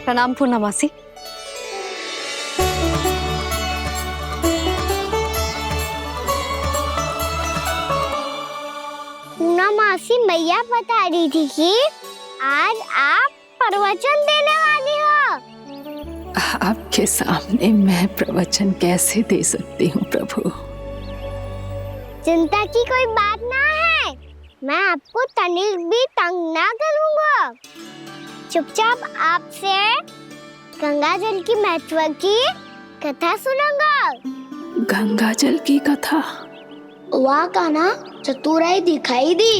प्रणाम पूर्णमासी। पूर्णमासी मैया बता रही थी कि आज आप प्रवचन देने वाली हो। आपके सामने मैं प्रवचन कैसे दे सकती हूँ प्रभु? चिंता की कोई बात ना है, मैं आपको तनिक भी तंग ना करूँगा। चुपचाप आपसे गंगा जल की महत्व की कथा सुनूंगा। गंगा जल की कथा? वहाँ का ना चतुराई दिखाई दी।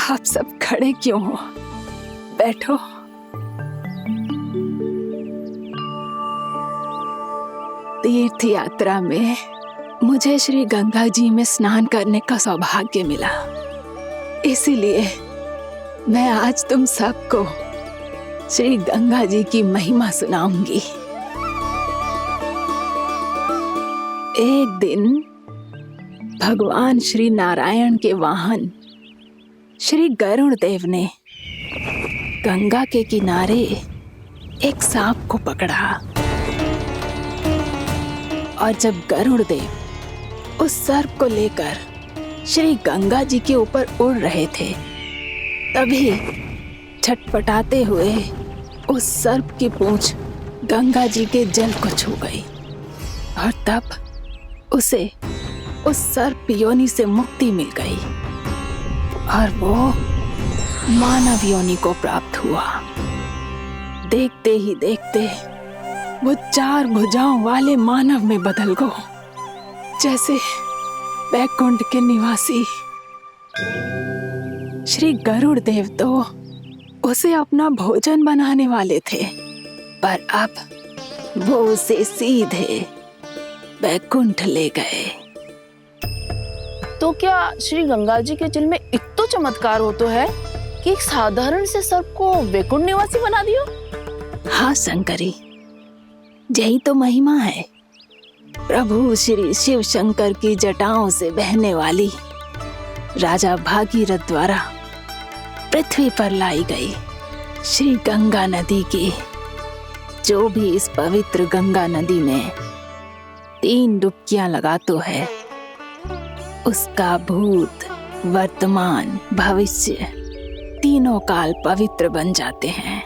आप सब खड़े क्यों हो? बैठो। तीर्थ यात्रा में मुझे श्री गंगा जी में स्नान करने का सौभाग्य मिला, इसीलिए मैं आज तुम सबको श्री गंगा जी की महिमा सुनाऊंगी। एक दिन भगवान श्री नारायण के वाहन श्री गरुड़ देव ने गंगा के किनारे एक सांप को पकड़ा, और जब गरुड़ देव उस सर्प को लेकर श्री गंगा जी के ऊपर उड़ रहे थे, तभी छटपटाते हुए उस सर्प की पूंछ गंगा जी के जल को छू गई, और तब उसे उस सर्प योनि से मुक्ति मिल गई और वो मानव योनि को प्राप्त हुआ। देखते ही देखते वो 4 भुजाओं वाले मानव में बदल गो, जैसे बैकुंठ के निवासी। श्री गरुड़ देव तो उसे अपना भोजन बनाने वाले थे, पर अब वो उसे सीधे बैकुंठ ले गए। तो क्या श्री गंगा जी के जल में इतना चमत्कार हो तो है कि एक साधारण से सर्प को बैकुंठ निवासी बना दियो? हाँ शंकरी, यही तो महिमा है। प्रभु श्री शिव शंकर की जटाओं से बहने वाली राजा भागीरथ द्वारा पृथ्वी पर लाई गई श्री गंगा नदी की, जो भी इस पवित्र गंगा नदी में 3 डुबकियां लगातो है, उसका भूत, वर्तमान, भविष्य तीनों काल पवित्र बन जाते हैं।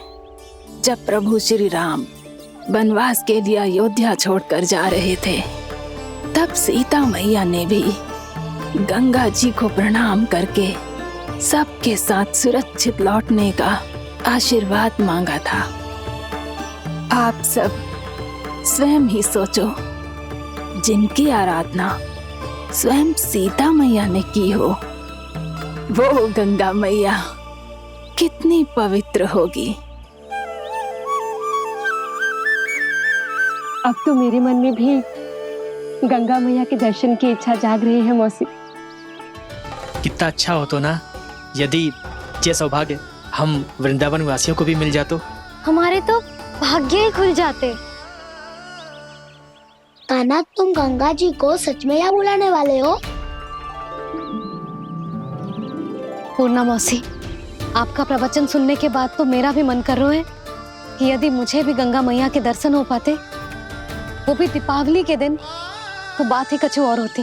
जब प्रभु श्री राम वनवास के लिए अयोध्या छोड़कर जा रहे थे, तब सीता मैया ने भी गंगा जी को प्रणाम करके सबके साथ सुरक्षित लौटने का आशीर्वाद मांगा था। आप सब स्वयं ही सोचो, जिनकी आराधना स्वयं सीता मैया ने की हो, वो गंगा मैया कितनी पवित्र होगी। अब तो मेरे मन में भी गंगा मैया के दर्शन की इच्छा जाग रही है मौसी। कितना अच्छा हो तो ना यदि ये सौभाग्य हम वृंदावन वासियों को भी मिल जातो। हमारे तो भाग्य ही खुल जाते। कान्हा, तुम गंगा जी को सच में यहाँ बुलाने वाले हो? पूर्णा मौसी, आपका प्रवचन सुनने के बाद तो मेरा भी मन कर रहा है कि यदि मुझे भी गंगा मैया के दर्शन हो पाते, वो भी दीपावली के दिन, तो बात ही कुछ और होती।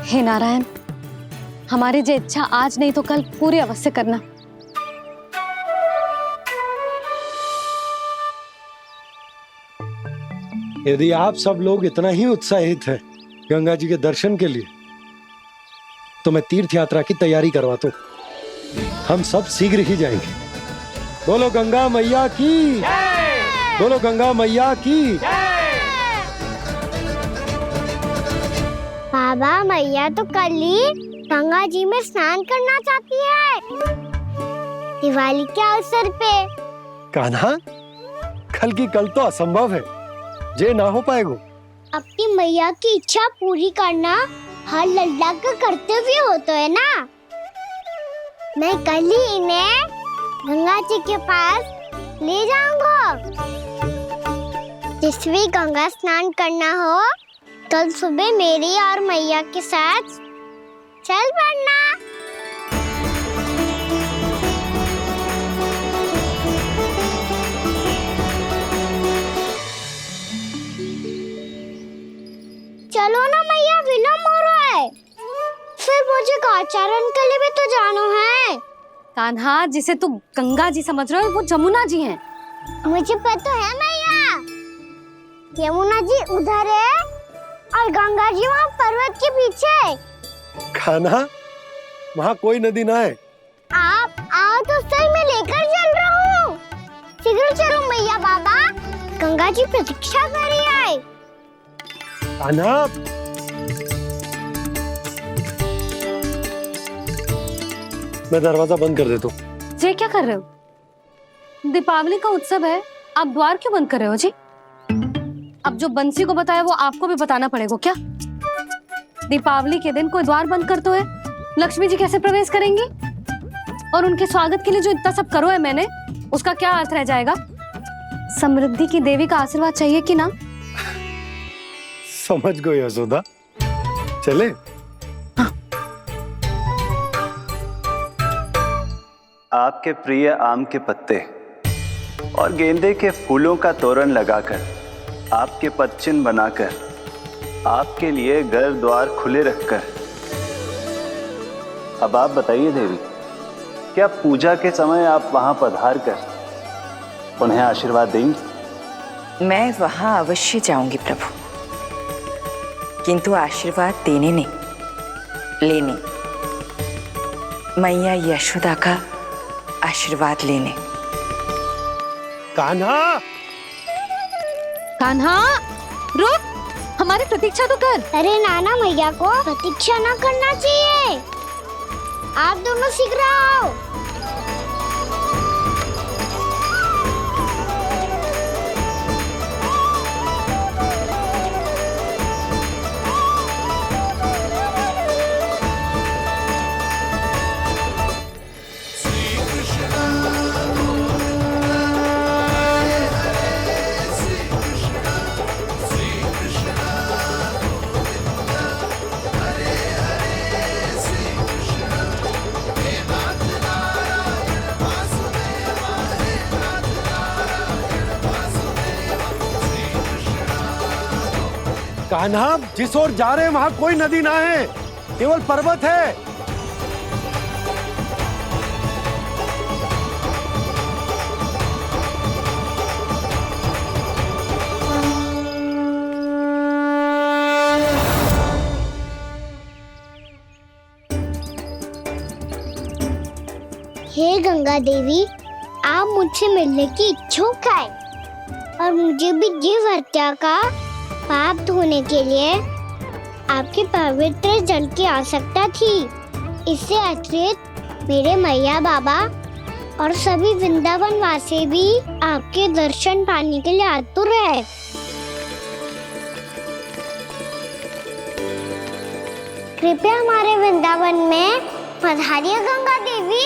हे नारायण, हमारी जो इच्छा आज नहीं तो कल पूरी अवश्य करना। यदि आप सब लोग इतना ही उत्साहित हैं गंगा जी के दर्शन के लिए, तो मैं तीर्थ यात्रा की तैयारी करवाता हूँ। हम सब शीघ्र ही जाएंगे। बोलो गंगा मैया की, बोलो गंगा मैया की। बाबा, मैया तो कल ही गंगा जी में स्नान करना चाहती है, दिवाली के अवसर पे। कान्हा, कल की कल तो असंभव है, जे ना हो पाएगो। अपनी मैया की इच्छा पूरी करना हर लल्ला का कर्तव्य होता है ना। मैं कल ही इन्हें गंगा जी के पास ले जाऊंगा। जिस भी गंगा स्नान करना हो, कल सुबह मेरी और मैया के साथ चल पड़ना। चलो ना मैया, विलम्ब हो रहा है। फिर मुझे काचारण के लिए भी तो जाना है। कान्हा, जिसे तू गंगा जी समझ रहे हो वो जमुना जी हैं। मुझे पता है मैया, यमुना जी उधर है और गंगा जी वहाँ पर्वत के पीछे। कान्हा, वहाँ कोई नदी ना है। आप आओ तो सही, मैं लेकर चल रहा हूँ। शीघ्र चलो मैया। बाबा, गंगा जी प्रतीक्षा कर रही है। कान्हा, मैं दरवाजा बंद कर देता हूँ। ये क्या कर रहे हो? दीपावली का उत्सव है, आप द्वार क्यों बंद कर रहे हो जी? अब जो बंसी को बताया वो आपको भी बताना पड़ेगा क्या? दीपावली के दिन कोई द्वार बंद कर तो है, लक्ष्मी जी कैसे प्रवेश करेंगी? और उनके स्वागत के लिए जो इतना सब करो है मैंने, उसका क्या अर्थ रह जाएगा? समृद्धि की देवी का आशीर्वाद चाहिए कि ना? समझ गई यशोदा, चले। आपके प्रिय आम के पत्ते और गेंदे के फूलों का तोरण लगाकर, आपके पदचिन्ह बनाकर, आपके लिए घर द्वार खुले रखकर, अब आप बताइए देवी, क्या पूजा के समय आप वहां पधार कर उन्हें आशीर्वाद देंगी? मैं वहां अवश्य जाऊंगी प्रभु, किंतु आशीर्वाद देने नहीं, लेने, मैया यशोदा का आशीर्वाद लेने। कान्हा, कान्हा, रुक, हमारी प्रतीक्षा तो कर। अरे नाना, मैया को प्रतीक्षा ना करना चाहिए। आप दोनों शीघ्र आओ। कान्हा, जिस ओर जा रहे हैं वहाँ कोई नदी ना है, केवल पर्वत है। हे गंगा देवी, आप मुझसे मिलने की इच्छुक है और मुझे भी जीव हत्या का पाप धोने के लिए आपके पवित्र जल की आवश्यकता थी। इससे अतिरिक्त मेरे मैया बाबा और सभी वृंदावन वासी भी आपके दर्शन पाने के लिए आतुर है। कृपया हमारे वृंदावन में पधारिए गंगा देवी।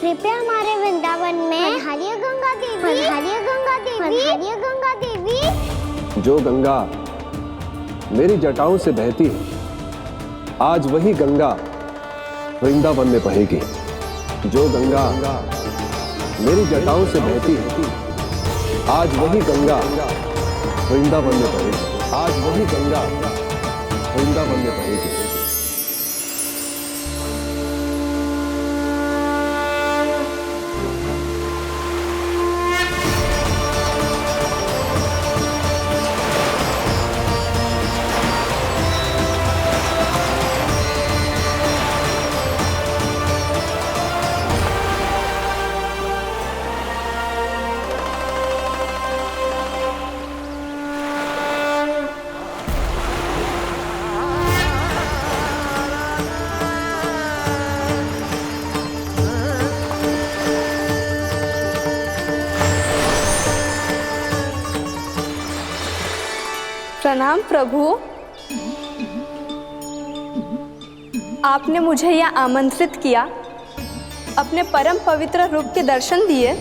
कृपया हमारे वृंदावन में पधारिए गंगा देवी। पधारिए गंगा देवी। पधारिए गंगा देवी। जो गंगा मेरी जटाओं से बहती है, आज वही गंगा वृंदावन में बहेगी। जो गंगा मेरी जटाओं से बहती है, आज वही गंगा वृंदावन में बहेगी। आज वही गंगा वृंदावन में बहेगी। प्रणाम प्रभु। आपने मुझे यह आमंत्रित किया, अपने परम पवित्र रूप के दर्शन दिए।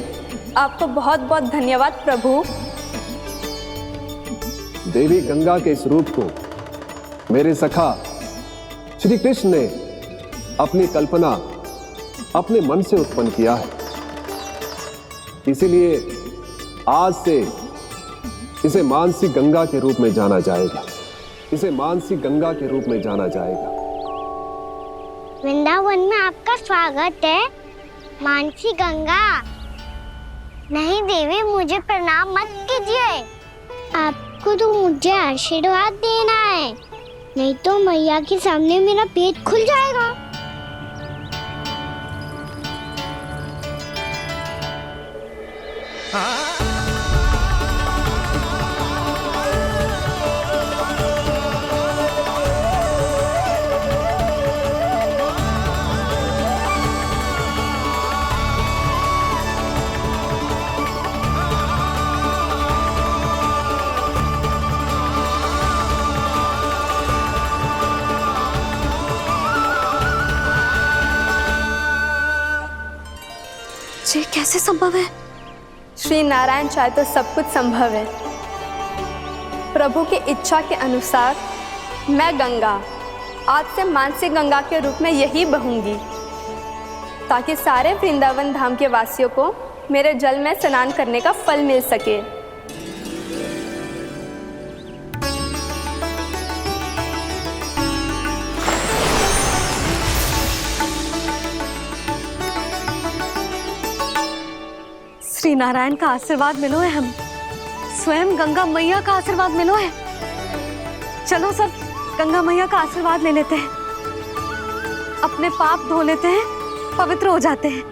आपको बहुत बहुत धन्यवाद प्रभु। देवी गंगा के इस रूप को मेरे सखा श्री कृष्ण ने अपनी कल्पना अपने मन से उत्पन्न किया है, इसीलिए आज से इसे मानसी गंगा के रूप में जाना जाएगा। इसे मानसी गंगा के रूप में जाना जाएगा। वृंदावन में आपका स्वागत है मानसी गंगा। नहीं देवी, मुझे प्रणाम मत कीजिए। आपको तो मुझे आशीर्वाद देना है, नहीं तो मैया के सामने मेरा पेट खुल जाएगा। ये कैसे संभव है? श्री नारायण चाहे तो सब कुछ संभव है। प्रभु की इच्छा के अनुसार मैं गंगा आज से मानसी गंगा के रूप में यही बहूंगी, ताकि सारे वृंदावन धाम के वासियों को मेरे जल में स्नान करने का फल मिल सके। श्री नारायण का आशीर्वाद मिलो है, हम स्वयं गंगा मैया का आशीर्वाद मिलो है। चलो सब गंगा मैया का आशीर्वाद ले लेते हैं, अपने पाप धो लेते हैं, पवित्र हो जाते हैं।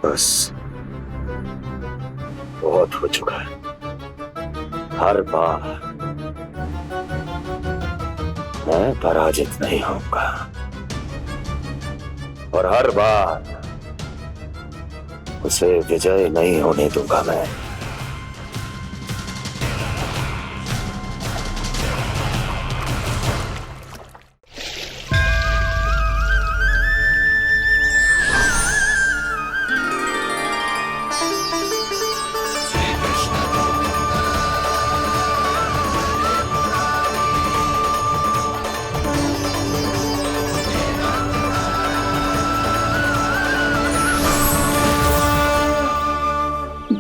बस बहुत हो चुका है। हर बार मैं पराजित नहीं होऊंगा और हर बार उसे विजय नहीं होने दूंगा मैं।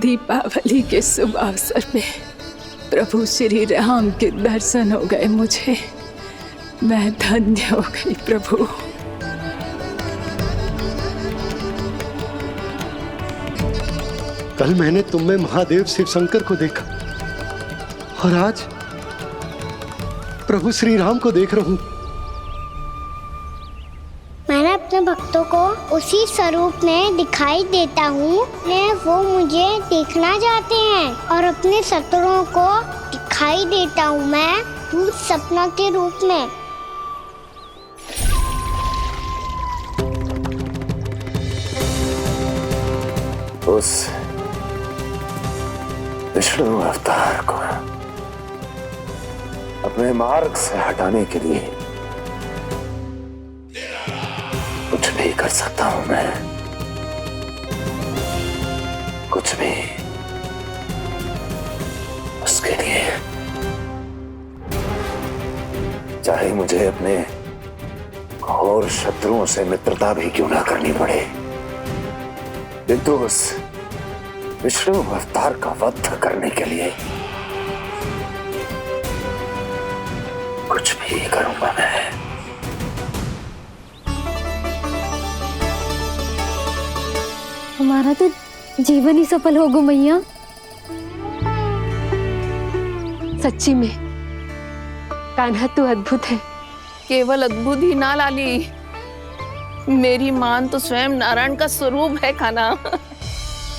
दीपावली के शुभ अवसर में प्रभु श्री राम के दर्शन हो गए मुझे। मैं धन्य हो गई प्रभु। कल मैंने तुम में महादेव शिव शंकर को देखा और आज प्रभु श्री राम को देख रहा हूं। मैंने अपने भक्तों को उसी स्वरूप में दिखाई देता हूँ, वो मुझे देखना चाहते हैं और अपने शत्रुओं को दिखाई देता हूँ मैं भूत सपना के रूप में। उस विष्णु अवतार को अपने मार्ग से हटाने के लिए कुछ भी कर सकता हूं मैं, कुछ भी उसके लिए, चाहे मुझे अपने घोर शत्रुओं से मित्रता भी क्यों ना करनी पड़े, किंतु उस विष्णु अवतार का वध करने के लिए कुछ भी करूंगा मैं। हमारा तो जीवन ही सफल होगा मैया। सच्ची में कान्हा तू अद्भुत है, केवल अद्भुत ही ना लाली, मेरी मान तो स्वयं नारायण का स्वरूप है कान्हा।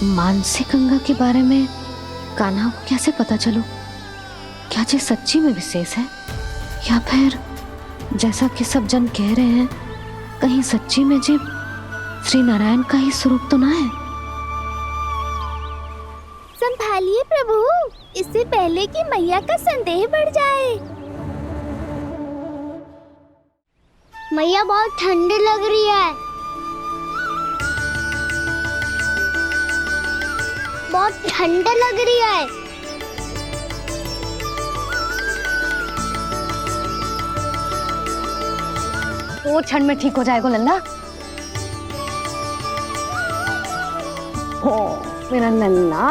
मानसी गंगा के बारे में कान्हा को कैसे पता चलो? क्या ये सच्ची में विशेष है, या फिर जैसा कि सब जन कह रहे हैं, कहीं सच्ची में जी श्री नारायण का ही स्वरूप तो ना है? संभालिए प्रभु, इससे पहले कि मैया का संदेह बढ़ जाए। मैया बहुत ठंडी लग रही है, बहुत ठंडा लग रही है। वो क्षण में ठीक हो जाएगा लल्ला। ओ मेरा लल्ला।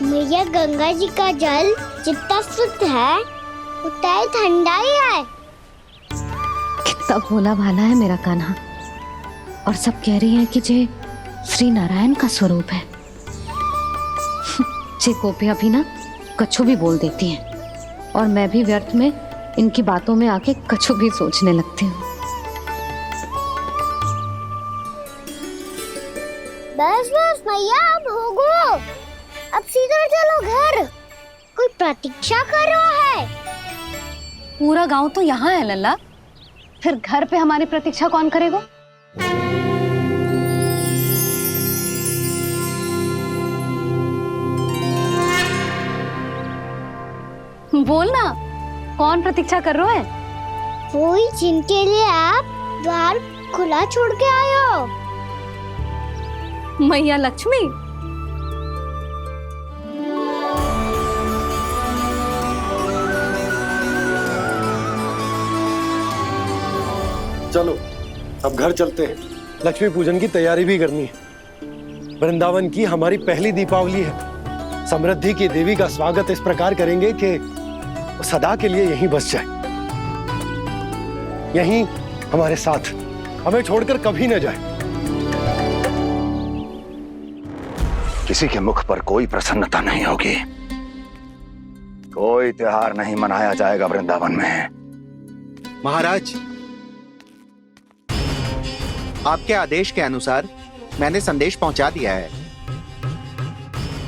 मैया गंगा जी का जल जितना शुद्ध है उतना ही ठंडा ही है। कितना भोला भाला है मेरा कान्हा, और सब कह रही हैं कि ये श्री नारायण का स्वरूप है। ये गोपियां भी ना कछु भी बोल देती हैं, और मैं भी व्यर्थ में इनकी बातों में आके कछु भी सोचने लगती हूँ। बस बस मैया, अब होगो, अब सीधा चलो घर, कोई प्रतीक्षा कर रहा है। पूरा गांव तो यहाँ है लल्ला, फिर घर पे हमारी प्रतीक्षा कौन करेगा? बोल ना, कौन प्रतीक्षा कर रहे हैं? वही जिनके लिए आप द्वार खुला छोड़ के आए हो। मैया लक्ष्मी। चलो अब घर चलते हैं, लक्ष्मी पूजन की तैयारी भी करनी है। वृंदावन की हमारी पहली दीपावली है। समृद्धि की देवी का स्वागत इस प्रकार करेंगे कि वो सदा के लिए यहीं बस जाए, यहीं हमारे साथ, हमें छोड़कर कभी न जाए। किसी के मुख पर कोई प्रसन्नता नहीं होगी, कोई त्योहार नहीं मनाया जाएगा वृंदावन में। महाराज, आपके आदेश के अनुसार मैंने संदेश पहुंचा दिया है।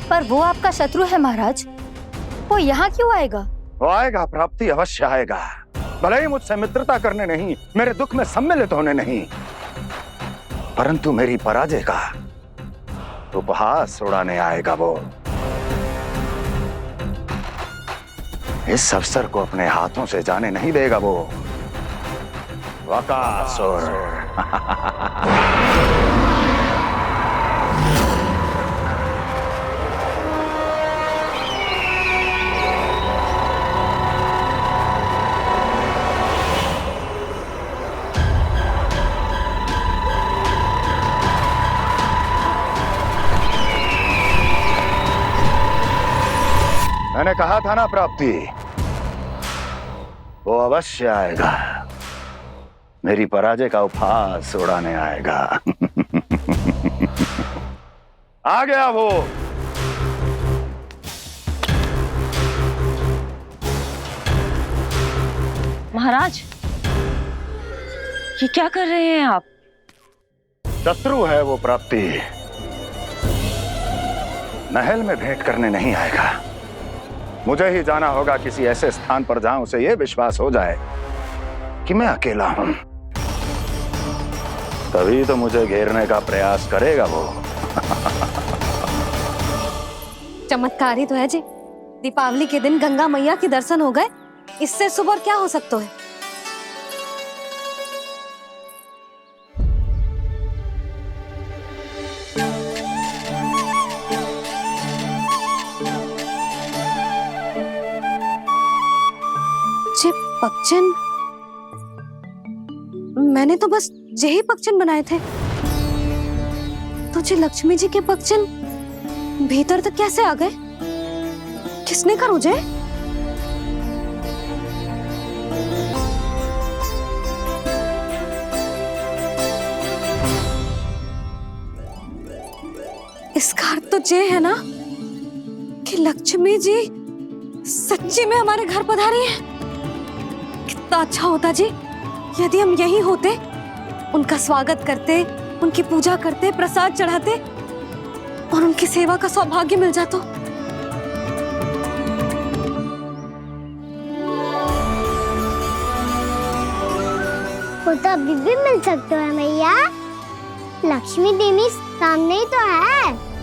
पर वो आपका शत्रु है महाराज, वो यहाँ क्यों आएगा? वो आएगा, प्राप्ति अवश्य आएगा। भले ही मुझसे मित्रता करने नहीं, मेरे दुख में सम्मिलित होने नहीं, परंतु मेरी पराजय का उपहास उड़ाने आएगा वो। इस अवसर को अपने हाथों से जाने नहीं देगा वो। वकासुर। मैंने कहा था ना प्राप्ति, वो अवश्य आएगा, मेरी पराजय का उपहास उड़ाने आएगा। आ गया वो। महाराज, ये क्या कर रहे हैं आप? शत्रु है वो प्राप्ति, महल में भेंट करने नहीं आएगा। मुझे ही जाना होगा किसी ऐसे स्थान पर जहां उसे यह विश्वास हो जाए कि मैं अकेला हूं, तभी तो मुझे घेरने का प्रयास करेगा वो। चमत्कार ही तो है जी, दीपावली के दिन गंगा मैया के दर्शन हो गए, इससे शुभ और क्या हो सकता है? जे पक्षन, मैंने तो बस यही पक्षन बनाए थे, तो जे लक्ष्मी जी के पक्षन भीतर तक कैसे आ गए? किसने कहा मुझे? इसका अर्थ तो ये है ना कि लक्ष्मी जी सच्ची में हमारे घर पधारी हैं। कितना अच्छा होता जी यदि हम यहीं होते, उनका स्वागत करते, उनकी पूजा करते, प्रसाद चढ़ाते और उनकी सेवा का सौभाग्य मिल जाता। वो तो अभी भी मिल सकते हैं मैया, लक्ष्मी देवी सामने ही तो है।